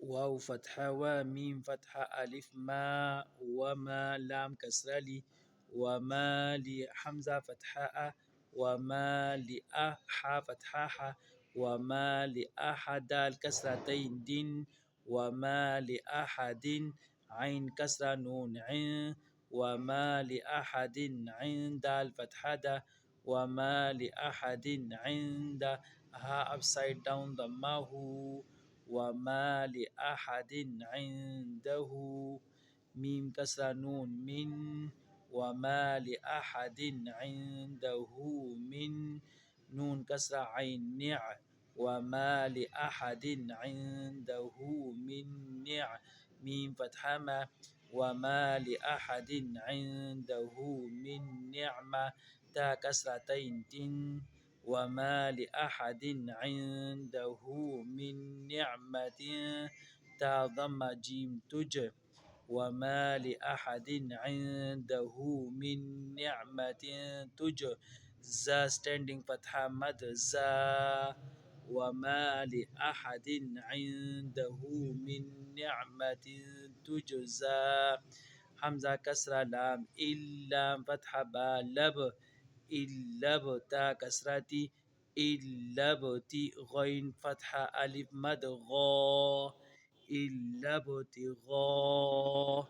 واو فتحة وميم فتحة ألف ما وما لام كسرة لي وما لحمزة فتحة أ وما لأح فتحة ح وما لأحد دال كسرتين دين وما لأحد عين كسرة نون عين وما لأحد عند الفتحة دا وما لأحد عند ها upside down ضمه وما لأحد عنده ميم كسرة نون من وما لأحد عنده من نون كسرة عين نع وما لأحد عنده من نع ميم فتحة ما وما لأحد عنده من نعمة تا كسرتين تن وما لأحد عنده من نعمة تا ضم جيم تج وما لأحد عنده من نعمة تجزى standing فتحة مد زا وما لأحد عنده من نعمة تجزى حمزة كسرة لام إلا فتحة با لب إلا تا كسرتي إلا تي غين فتحة ألف مد غا إلا ابتغاء